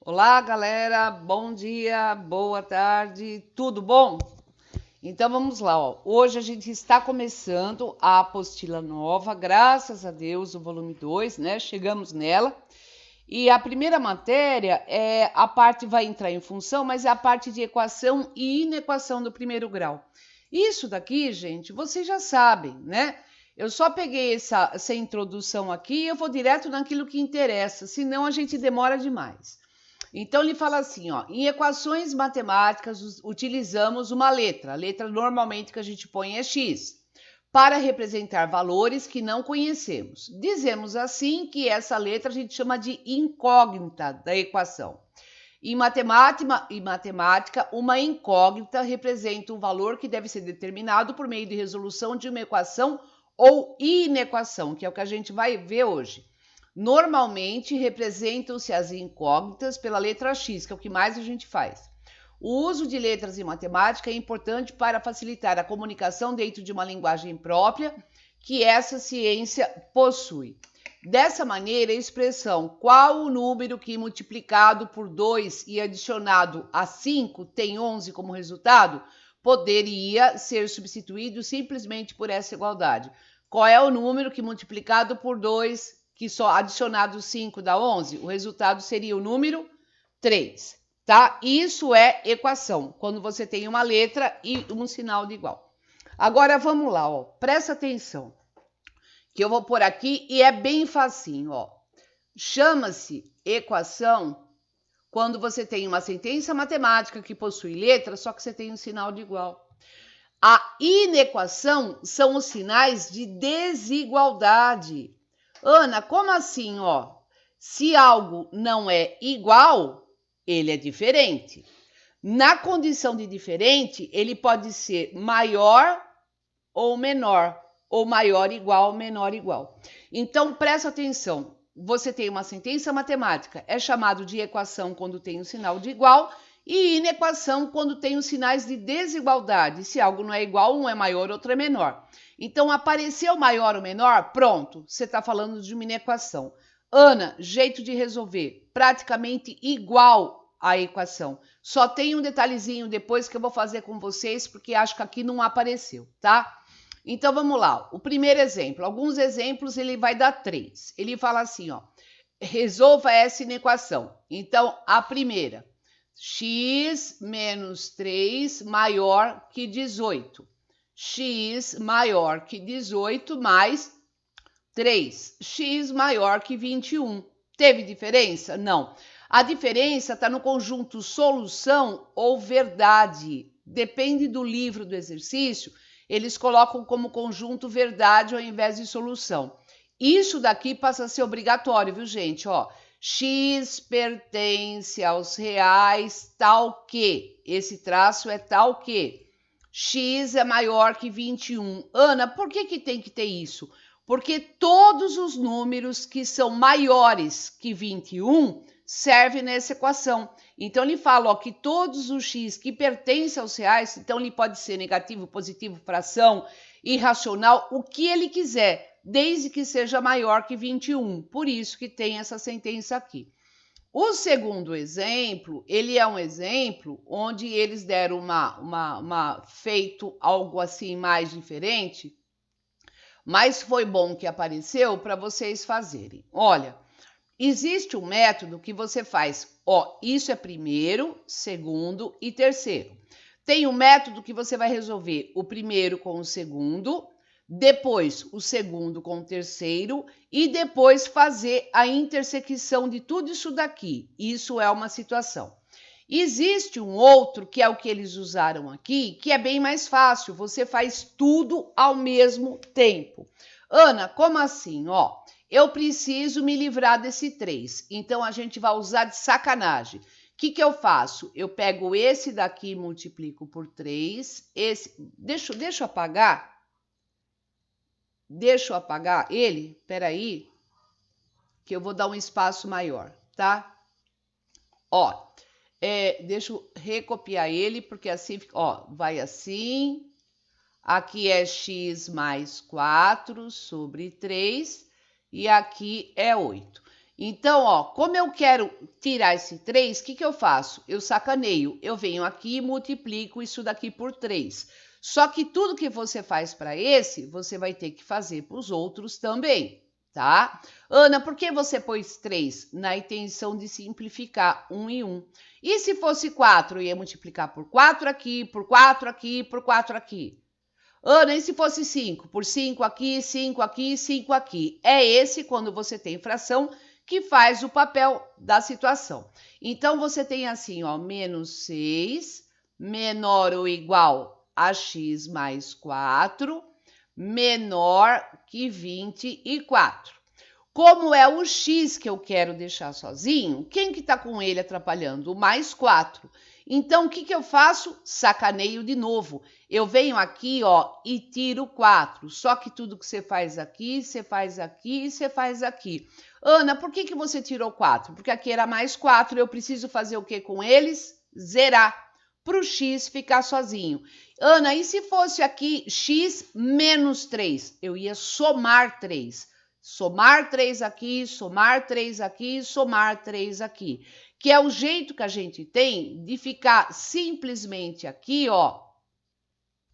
Olá, galera. Bom dia, boa tarde, tudo bom? Então vamos lá, ó. Hoje a gente está começando a apostila nova, graças a Deus, o volume 2, né? Chegamos nela. E a primeira matéria é a parte vai entrar em função, mas é a parte de equação e inequação do primeiro grau. Isso daqui, gente, vocês já sabem, né? Eu só peguei essa introdução aqui e eu vou direto naquilo que interessa, senão a gente demora demais. Então ele fala assim, ó, em equações matemáticas utilizamos uma letra. A letra normalmente que a gente põe é x, para representar valores que não conhecemos. Dizemos assim que essa letra a gente chama de incógnita da equação. Em matemática, uma incógnita representa um valor que deve ser determinado por meio de resolução de uma equação ou inequação, que é o que a gente vai ver hoje. Normalmente representam-se as incógnitas pela letra X, que é o que mais a gente faz. O uso de letras em matemática é importante para facilitar a comunicação dentro de uma linguagem própria que essa ciência possui. Dessa maneira, a expressão qual o número que multiplicado por 2 e adicionado a 5 tem 11 como resultado, poderia ser substituído simplesmente por essa igualdade. Qual é o número que multiplicado por 2 que só adicionado 5 dá 11? O resultado seria o número 3, tá? Isso é equação, quando você tem uma letra e um sinal de igual. Agora vamos lá, ó, presta atenção, que eu vou pôr aqui e é bem facinho, ó. Chama-se equação quando você tem uma sentença matemática que possui letra, só que você tem um sinal de igual. A inequação são os sinais de desigualdade. Ana, como assim, ó? Se algo não é igual, ele é diferente. Na condição de diferente, ele pode ser maior ou menor, ou maior igual, menor igual. Então, presta atenção. Você tem uma sentença matemática, é chamado de equação quando tem um sinal de igual e inequação quando tem os sinais de desigualdade. Se algo não é igual, um é maior, outro é menor. Então, apareceu maior ou menor, pronto, você está falando de uma inequação. Ana, jeito de resolver, praticamente igual à equação. Só tem um detalhezinho depois que eu vou fazer com vocês, porque acho que aqui não apareceu, tá? Então vamos lá. O primeiro exemplo, alguns exemplos ele vai dar 3. Ele fala assim, ó: resolva essa inequação. Então, a primeira, x menos 3 maior que 18. X maior que 18 mais 3. X maior que 21. Teve diferença? Não. A diferença está no conjunto solução ou verdade. Depende do livro do exercício, eles colocam como conjunto verdade ao invés de solução. Isso daqui passa a ser obrigatório, viu, gente? Ó, x pertence aos reais tal que. Esse traço é tal que. X é maior que 21. Ana, por que tem que ter isso? Porque todos os números que são maiores que 21 servem nessa equação. Então, ele fala ó, que todos os x que pertencem aos reais, então ele pode ser negativo, positivo, fração, irracional, o que ele quiser, desde que seja maior que 21. Por isso que tem essa sentença aqui. O segundo exemplo, ele é um exemplo onde eles deram feito algo assim mais diferente, mas foi bom que apareceu para vocês fazerem. Olha, existe um método que você faz, ó, isso é primeiro, segundo e terceiro. Tem um método que você vai resolver o primeiro com o segundo, depois o segundo com o terceiro e depois fazer a intersecção de tudo isso daqui. Isso é uma situação. Existe um outro, que é o que eles usaram aqui, que é bem mais fácil. Você faz tudo ao mesmo tempo. Ana, como assim? Ó, eu preciso me livrar desse 3. Então, a gente vai usar de sacanagem. O que eu faço? Eu pego esse daqui e multiplico por 3. Esse, deixa eu apagar. Deixa eu apagar ele. Espera aí, que eu vou dar um espaço maior, tá? Ó, deixa eu recopiar ele, porque assim, ó, vai assim. Aqui é x mais 4 sobre 3 e aqui é 8. Então, ó, como eu quero tirar esse 3, o que eu faço? Eu sacaneio, eu venho aqui e multiplico isso daqui por 3. Só que tudo que você faz para esse, você vai ter que fazer para os outros também, tá? Ana, por que você pôs 3? Na intenção de simplificar 1 e 1. E se fosse 4, eu ia multiplicar por 4 aqui, por 4 aqui, por 4 aqui. Ana, e se fosse 5? Por 5 aqui, 5 aqui, 5 aqui. É esse, quando você tem fração, que faz o papel da situação. Então, você tem assim, ó, menos 6, menor ou igual a x mais 4, menor que 24. Como é o x que eu quero deixar sozinho, quem que tá com ele atrapalhando? O mais 4. Então, o que eu faço? Sacaneio de novo. Eu venho aqui, ó, e tiro 4. Só que tudo que você faz aqui, você faz aqui e você faz aqui. Ana, por que você tirou 4? Porque aqui era mais 4, eu preciso fazer o que com eles? Zerar, para o x ficar sozinho. Ana, e se fosse aqui x menos 3? Eu ia somar 3. Somar 3 aqui, somar 3 aqui, somar 3 aqui. Que é o jeito que a gente tem de ficar simplesmente aqui, ó,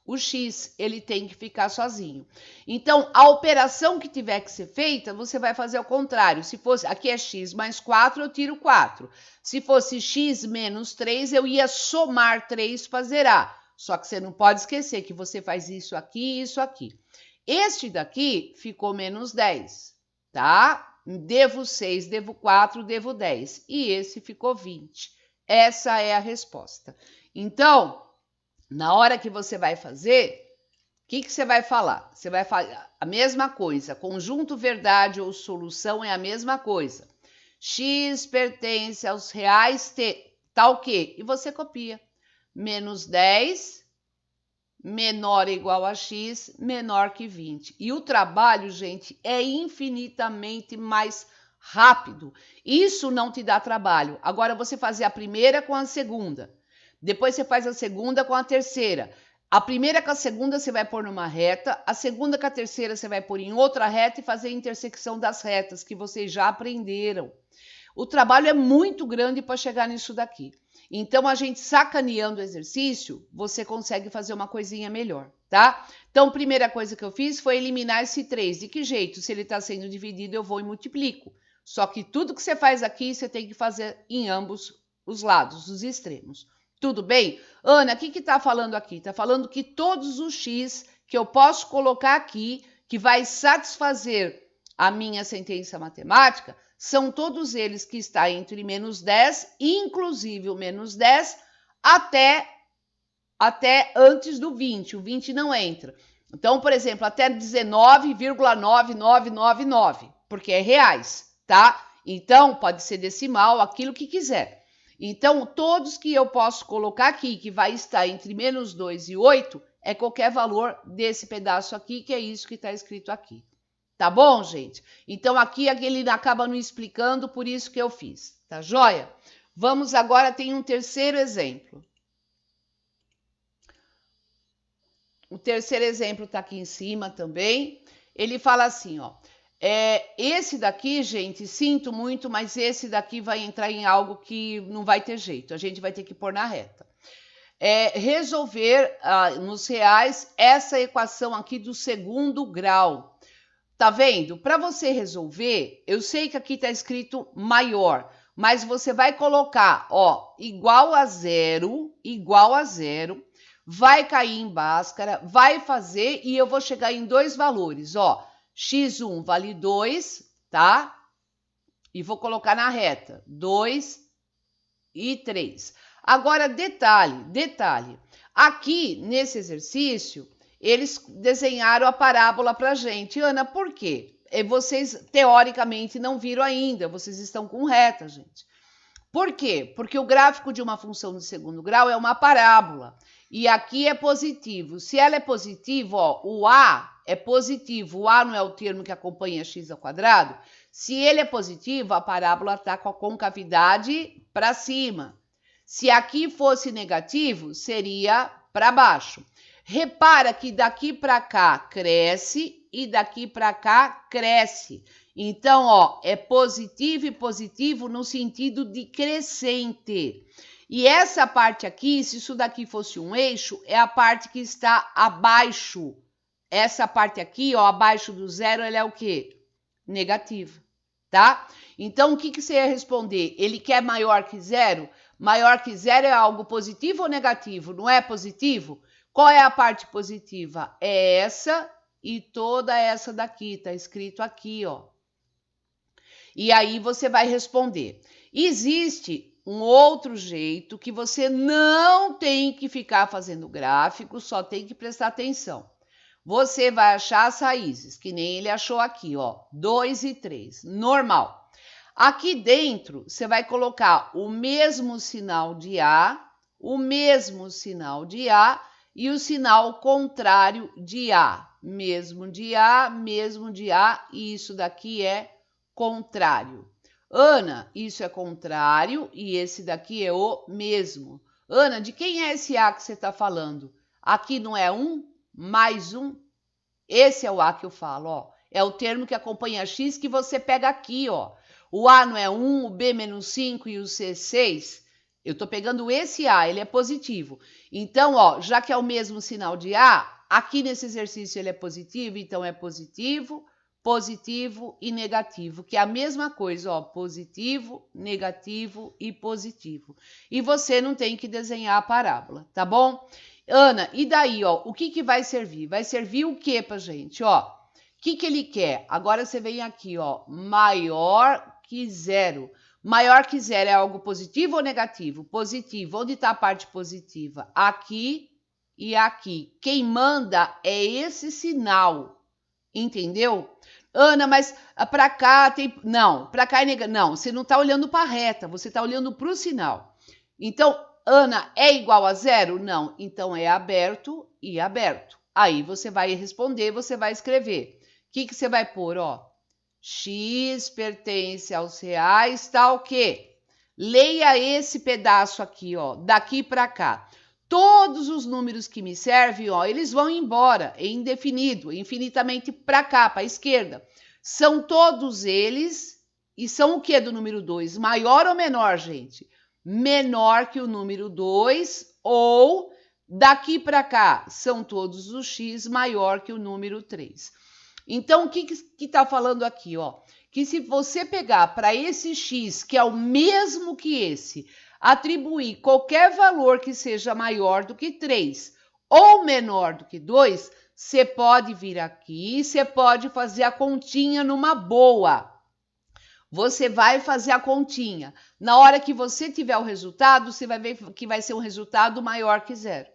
o x, ele tem que ficar sozinho. Então, a operação que tiver que ser feita, você vai fazer ao contrário. Se fosse, aqui é x mais 4, eu tiro 4. Se fosse x menos 3, eu ia somar 3 para zerar. Só que você não pode esquecer que você faz isso aqui e isso aqui. Este daqui ficou menos 10, tá? Devo 6, devo 4, devo 10. E esse ficou 20. Essa é a resposta. Então, na hora que você vai fazer, o que você vai falar? Você vai falar a mesma coisa. Conjunto verdade ou solução é a mesma coisa. X pertence aos reais T. Tá o quê? E você copia. Menos 10 menor ou igual a x, menor que 20. E o trabalho, gente, é infinitamente mais rápido. Isso não te dá trabalho. Agora, você fazer a primeira com a segunda. Depois você faz a segunda com a terceira. A primeira com a segunda você vai pôr numa reta. A segunda com a terceira você vai pôr em outra reta e fazer a intersecção das retas, que vocês já aprenderam. O trabalho é muito grande para chegar nisso daqui. Então, a gente sacaneando o exercício, você consegue fazer uma coisinha melhor, tá? Então, a primeira coisa que eu fiz foi eliminar esse 3. De que jeito? Se ele está sendo dividido, eu vou e multiplico. Só que tudo que você faz aqui, você tem que fazer em ambos os lados, os extremos. Tudo bem? Ana, o que está falando aqui? Está falando que todos os x que eu posso colocar aqui, que vai satisfazer a minha sentença matemática, são todos eles que estão entre menos 10, inclusive o menos 10, até antes do 20. O 20 não entra. Então, por exemplo, até 19,9999, porque é reais, tá? Então, pode ser decimal, aquilo que quiser. Então, todos que eu posso colocar aqui, que vai estar entre menos 2 e 8, é qualquer valor desse pedaço aqui, que é isso que está escrito aqui. Tá bom, gente? Então, aqui ele acaba não explicando, por isso que eu fiz. Tá joia? Vamos agora, tem um terceiro exemplo. O terceiro exemplo tá aqui em cima também. Ele fala assim, ó. Esse daqui, gente, sinto muito, mas esse daqui vai entrar em algo que não vai ter jeito. A gente vai ter que pôr na reta. Resolver nos reais essa equação aqui do segundo grau. Tá vendo? Para você resolver, eu sei que aqui está escrito maior, mas você vai colocar, ó, igual a zero, vai cair em Bhaskara, vai fazer e eu vou chegar em dois valores, ó. x1 vale 2, tá? E vou colocar na reta, 2 e 3. Agora, detalhe. Aqui, nesse exercício, eles desenharam a parábola para a gente. Ana, por quê? Vocês, teoricamente, não viram ainda. Vocês estão com reta, gente. Por quê? Porque o gráfico de uma função de segundo grau é uma parábola. E aqui é positivo. Se ela é positiva, ó, o A é positivo. O A não é o termo que acompanha x ao quadrado? Se ele é positivo, a parábola está com a concavidade para cima. Se aqui fosse negativo, seria para baixo. Repara que daqui para cá cresce e daqui para cá cresce. Então, ó, é positivo e positivo no sentido de crescente. E essa parte aqui, se isso daqui fosse um eixo, é a parte que está abaixo. Essa parte aqui, ó, abaixo do zero, ela é o quê? Negativa, tá? Então, o que que você ia responder? Ele quer maior que zero? Maior que zero é algo positivo ou negativo? Não é positivo? Qual é a parte positiva? É essa e toda essa daqui, tá escrito aqui, ó. E aí você vai responder. Existe um outro jeito que você não tem que ficar fazendo gráfico, só tem que prestar atenção. Você vai achar as raízes, que nem ele achou aqui, ó, 2 e 3, normal. Aqui dentro, você vai colocar o mesmo sinal de A, o mesmo sinal de A e o sinal contrário de A. Mesmo de A, mesmo de A, e isso daqui é contrário. Ana, isso é contrário e esse daqui é o mesmo. Ana, de quem é esse A que você está falando? Aqui não é 1 mais 1? Esse é o A que eu falo, ó. É o termo que acompanha X que você pega aqui, ó. O A não é 1, o B menos 5 e o C 6. Eu estou pegando esse A, ele é positivo. Então, ó, já que é o mesmo sinal de A, aqui nesse exercício ele é positivo, então é positivo, positivo e negativo, que é a mesma coisa, ó, positivo, negativo e positivo. E você não tem que desenhar a parábola, tá bom? Ana, e daí, ó, o que que vai servir? Vai servir o que pra gente, ó? O que que ele quer? Agora você vem aqui, ó, maior que zero. Maior que zero é algo positivo ou negativo? Positivo. Onde está a parte positiva? Aqui e aqui. Quem manda é esse sinal, entendeu? Ana, mas para cá tem... Não, para cá é negativo. Não, você não está olhando para a reta, você está olhando para o sinal. Então, Ana é igual a zero? Não, então é aberto e aberto. Aí você vai responder, você vai escrever. O que que você vai pôr, ó? X pertence aos reais, tá o quê? Leia esse pedaço aqui, ó, daqui para cá. Todos os números que me servem, ó, eles vão embora, é indefinido, infinitamente para cá, para a esquerda. São todos eles, e são o que do número 2? Maior ou menor, gente? Menor que o número 2, ou daqui para cá, são todos os x maior que o número 3. Então, o que está falando aqui, ó? Que se você pegar para esse x, que é o mesmo que esse, atribuir qualquer valor que seja maior do que 3 ou menor do que 2, você pode vir aqui, você pode fazer a continha numa boa. Você vai fazer a continha. Na hora que você tiver o resultado, você vai ver que vai ser um resultado maior que zero,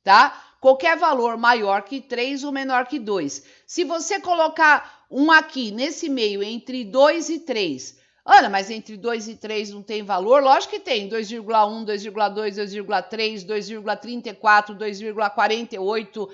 tá? Qualquer valor maior que 3 ou menor que 2. Se você colocar um aqui nesse meio, entre 2 e 3, Ana, mas entre 2 e 3 não tem valor? Lógico que tem. 2,1, 2,2, 2,3, 2,34, 2,48.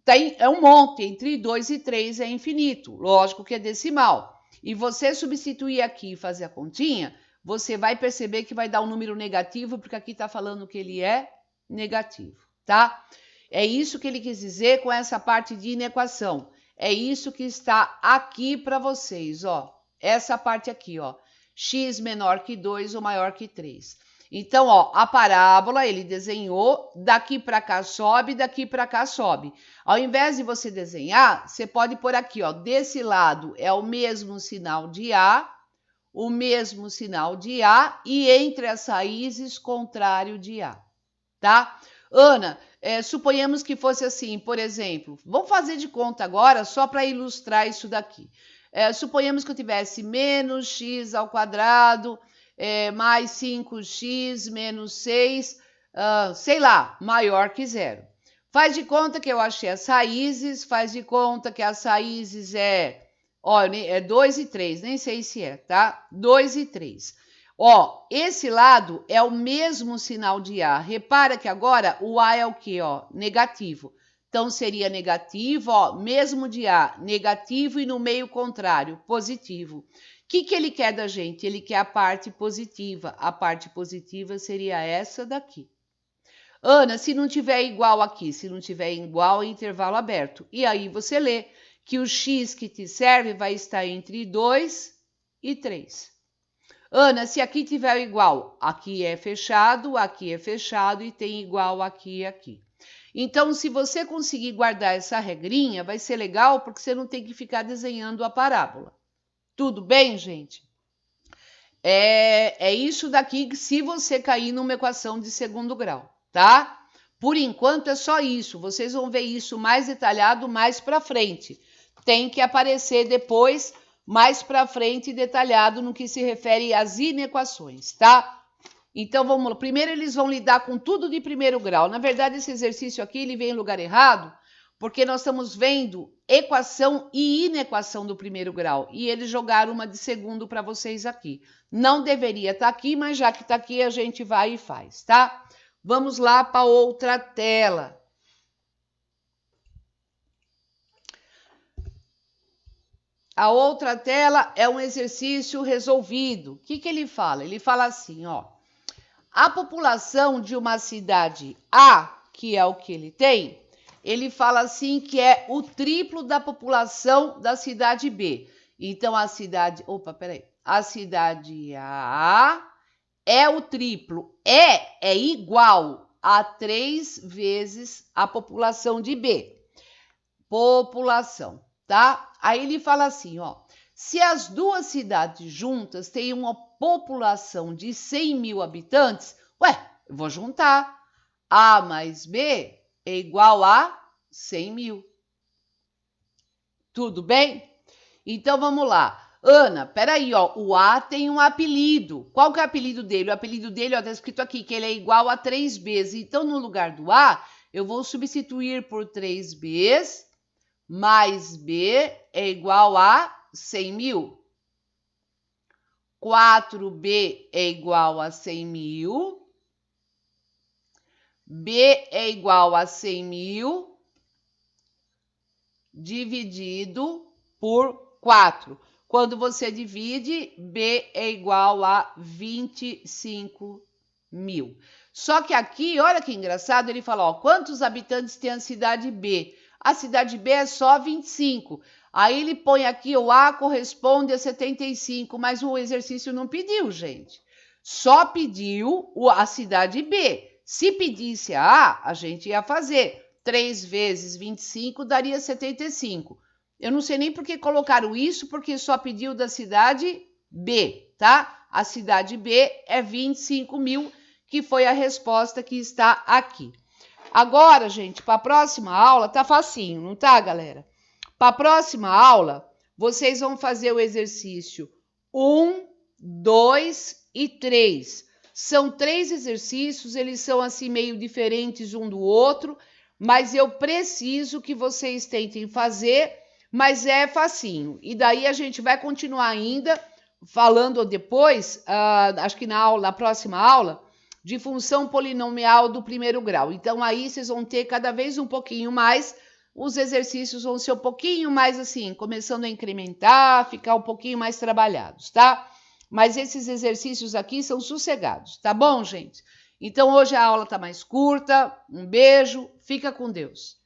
Tem, é um monte. Entre 2 e 3 é infinito. Lógico que é decimal. E você substituir aqui e fazer a continha, você vai perceber que vai dar um número negativo, porque aqui está falando que ele é negativo, tá? É isso que ele quis dizer com essa parte de inequação. É isso que está aqui para vocês, ó. Essa parte aqui, ó. X menor que 2 ou maior que 3. Então, ó, a parábola ele desenhou, daqui para cá sobe, daqui para cá sobe. Ao invés de você desenhar, você pode pôr aqui, ó, desse lado é o mesmo sinal de A, o mesmo sinal de A e entre as raízes contrário de A, tá? Ana, suponhamos que fosse assim, por exemplo, vamos fazer de conta agora só para ilustrar isso daqui. Suponhamos que eu tivesse menos x ao quadrado, mais 5x menos 6, sei lá, maior que zero. Faz de conta que eu achei as raízes, faz de conta que as raízes é 2 e 3, nem sei se é, tá? 2 e 3. Ó, esse lado é o mesmo sinal de A. Repara que agora o A é o quê, ó? Negativo. Então, seria negativo, ó, mesmo de A, negativo e no meio contrário, positivo. O que ele quer da gente? Ele quer a parte positiva. A parte positiva seria essa daqui. Ana, se não tiver igual aqui, se não tiver igual, é intervalo aberto. E aí você lê que o x que te serve vai estar entre 2 e 3. Ana, se aqui tiver igual, aqui é fechado e tem igual aqui e aqui. Então, se você conseguir guardar essa regrinha, vai ser legal porque você não tem que ficar desenhando a parábola. Tudo bem, gente? É isso daqui se você cair numa equação de segundo grau, tá? Por enquanto é só isso. Vocês vão ver isso mais detalhado mais para frente. Tem que aparecer depois mais para frente detalhado no que se refere às inequações, tá? Então, vamos lá. Primeiro, eles vão lidar com tudo de primeiro grau. Na verdade, esse exercício aqui ele vem em lugar errado, porque nós estamos vendo equação e inequação do primeiro grau. E eles jogaram uma de segundo para vocês aqui. Não deveria estar aqui, mas já que está aqui, a gente vai e faz, tá? Vamos lá para outra tela. A outra tela é um exercício resolvido. O que ele fala? Ele fala assim, ó. A população de uma cidade A, que é o que ele tem, ele fala assim que é o triplo da população da cidade B. Então, a cidade A é o triplo. É igual a 3 vezes a população de B. População, tá? Aí ele fala assim, ó. Se as duas cidades juntas têm uma população de 100 mil habitantes, eu vou juntar. A mais B é igual a 100 mil. Tudo bem? Então, vamos lá. Ana, peraí, ó, o A tem um apelido. Qual que é o apelido dele? O apelido dele, ó, tá escrito aqui, que ele é igual a 3Bs. Então, no lugar do A, eu vou substituir por 3Bs mais B é igual a 100 mil. 4B é igual a 100 mil. B é igual a 100 mil dividido por 4. Quando você divide, B é igual a 25 mil. Só que aqui, olha que engraçado, ele fala, ó, quantos habitantes tem a cidade B? A cidade B é só 25. Aí ele põe aqui, o A corresponde a 75, mas o exercício não pediu, gente. Só pediu a cidade B. Se pedisse a A, a gente ia fazer. 3 vezes 25 daria 75. Eu não sei nem por que colocaram isso, porque só pediu da cidade B, tá? A cidade B é 25 mil, que foi a resposta que está aqui. Agora, gente, para a próxima aula, tá facinho, não tá, galera? Para a próxima aula, vocês vão fazer o exercício 1, 2 e 3. São 3 exercícios, eles são assim meio diferentes um do outro, mas eu preciso que vocês tentem fazer, mas é facinho. E daí a gente vai continuar ainda falando depois, acho que na próxima aula, de função polinomial do primeiro grau. Então, aí vocês vão ter cada vez um pouquinho mais, os exercícios vão ser um pouquinho mais assim, começando a incrementar, ficar um pouquinho mais trabalhados, tá? Mas esses exercícios aqui são sossegados, tá bom, gente? Então, hoje a aula tá mais curta. Um beijo, fica com Deus.